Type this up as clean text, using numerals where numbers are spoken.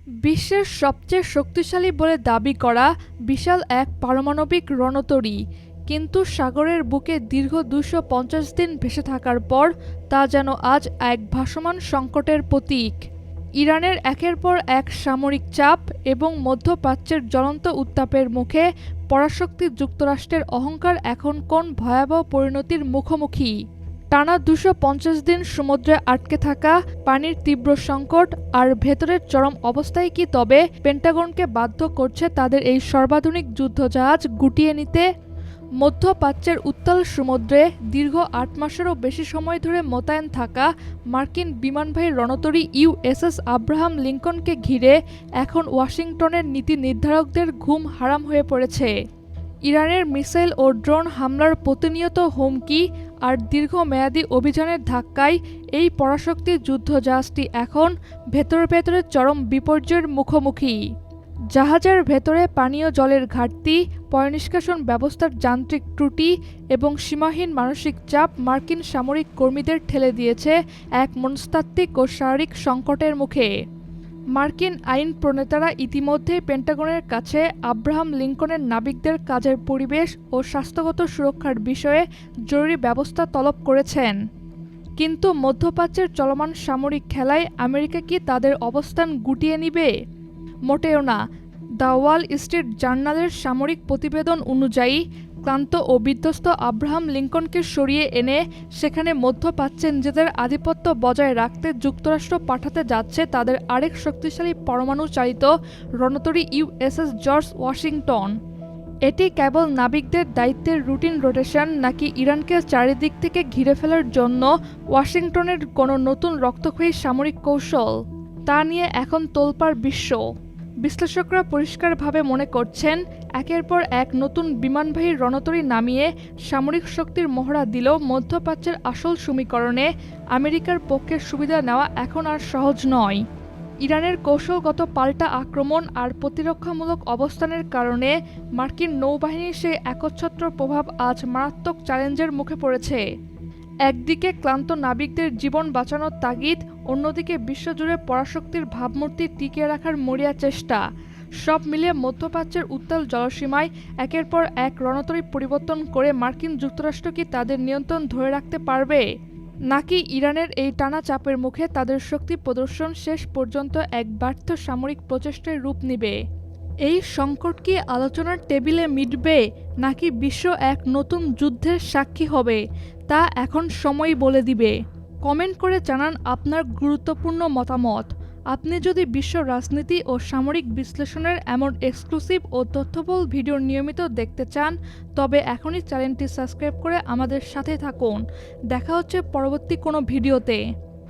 বিশ্বের সবচেয়ে শক্তিশালী বলে দাবি করা বিশাল এক পারমাণবিক রণতরী, কিন্তু সাগরের বুকে দীর্ঘ ২৫০ দিন ভেসে থাকার পর তা যেন আজ এক ভাসমান সংকটের প্রতীক। ইরানের একের পর এক সামরিক চাপ এবং মধ্যপ্রাচ্যের জ্বলন্ত উত্তাপের মুখে পরাশক্তি যুক্তরাষ্ট্রের অহংকার এখন কোন ভয়াবহ পরিণতির মুখোমুখি। টানা ২৫০ দিন সমুদ্রে আটকে থাকা, পানির তীব্র সংকট আর ভেতরের চরম অবস্থাই কি তবে পেন্টাগনকে বাধ্য করছে তাদের এই সর্বাধুনিক যুদ্ধজাহাজ গুটিয়ে নিতে? মধ্যপ্রাচ্যের উত্তাল সমুদ্রে দীর্ঘ ৮ মাসেরও বেশি সময় ধরে মোতায়েন থাকা মার্কিন বিমানবাহী রণতরী ইউএসএস আব্রাহাম লিঙ্কনকে ঘিরে এখন ওয়াশিংটনের নীতি নির্ধারকদের ঘুম হারাম হয়ে পড়েছে। ইরানের মিসাইল ও ড্রোন হামলার প্রতিনিয়ত হুমকি আর দীর্ঘমেয়াদী অভিযানের ধাক্কায় এই পরাশক্তি যুদ্ধজাহাজটি এখন ভেতরে চরম বিপর্যয়ের মুখোমুখি। জাহাজের ভেতরে পানীয় জলের ঘাটতি, পয়ঃনিষ্কাশন ব্যবস্থার যান্ত্রিক ত্রুটি এবং সীমাহীন মানসিক চাপ মার্কিন সামরিক কর্মীদের ঠেলে দিয়েছে এক মনস্তাত্ত্বিক ও শারীরিক সংকটের মুখে। মার্কিন আইন প্রণেতারা ইতিমধ্যেই পেন্টাগনের কাছে আব্রাহাম লিঙ্কনের নাবিকদের কাজের পরিবেশ ও স্বাস্থ্যগত সুরক্ষার বিষয়ে জরুরি ব্যবস্থা তলব করেছেন। কিন্তু মধ্যপ্রাচ্যের চলমান সামরিক খেলায় আমেরিকা কি তাদের অবস্থান গুটিয়ে নিবে? মোটেও না। দ্য ওয়াল স্ট্রিট জার্নালের সামরিক প্রতিবেদন অনুযায়ী, ক্লান্ত ও বিধ্বস্ত আব্রাহাম লিঙ্কনকে সরিয়ে এনে সেখানে মধ্যপ্রাচ্যে নিজেদের আধিপত্য বজায় রাখতে যুক্তরাষ্ট্র পাঠাতে যাচ্ছে তাদের আরেক শক্তিশালী পরমাণু চালিত রণতরী ইউএসএস জর্জ ওয়াশিংটন। এটি কেবল নাবিকদের দায়িত্বের রুটিন রোটেশন, নাকি ইরানকে চারিদিক থেকে ঘিরে ফেলার জন্য ওয়াশিংটনের কোনো নতুন রক্তক্ষয়ী সামরিক কৌশল? তা নিয়ে এখন তোলপাড় বিশ্ব। বিশ্লেষকরা পরিষ্কারভাবে মনে করছেন, একের পর এক নতুন বিমানবাহী রণতরী নামিয়ে সামরিক শক্তির মহড়া দিলেও মধ্যপ্রাচ্যের আসল সমীকরণে আমেরিকার পক্ষে সুবিধা নেওয়া এখন আর সহজ নয়। ইরানের কৌশলগত পাল্টা আক্রমণ আর প্রতিরক্ষামূলক অবস্থানের কারণে মার্কিন নৌবাহিনীর সেই একচ্ছত্র প্রভাব আজ মারাত্মক চ্যালেঞ্জের মুখে পড়েছে। একদিকে ক্লান্ত নাবিকদের জীবন বাঁচানোর তাগিদ, অন্যদিকে বিশ্বজুড়ে পরাশক্তির ভাবমূর্তি টিকিয়ে রাখার মরিয়া চেষ্টা। সব মিলিয়ে মধ্যপ্রাচ্যের উত্তাল জলসীমায় একের পর এক রণতরী পরিবর্তন করে মার্কিন যুক্তরাষ্ট্র কি তাদের নিয়ন্ত্রণ ধরে রাখতে পারবে, নাকি ইরানের এই টানা চাপের মুখে তাদের শক্তি প্রদর্শন শেষ পর্যন্ত এক ব্যর্থ সামরিক প্রচেষ্টায় রূপ নেবে? এই সংকট কি আলোচনার টেবিলে মিটবে, নাকি বিশ্ব এক নতুন যুদ্ধের সাক্ষী হবে, তা এখন সময় বলে দিবে। কমেন্ট করে জানান আপনার গুরুত্বপূর্ণ মতামত। আপনি যদি বিশ্ব রাজনীতি ও সামরিক বিশ্লেষণের এমন এক্সক্লুসিভ ও তথ্যবহুল ভিডিও নিয়মিত দেখতে চান, তবে এখনই চ্যানেলটি সাবস্ক্রাইব করে আমাদের সাথে থাকুন। দেখা হচ্ছে পরবর্তী কোনো ভিডিওতে।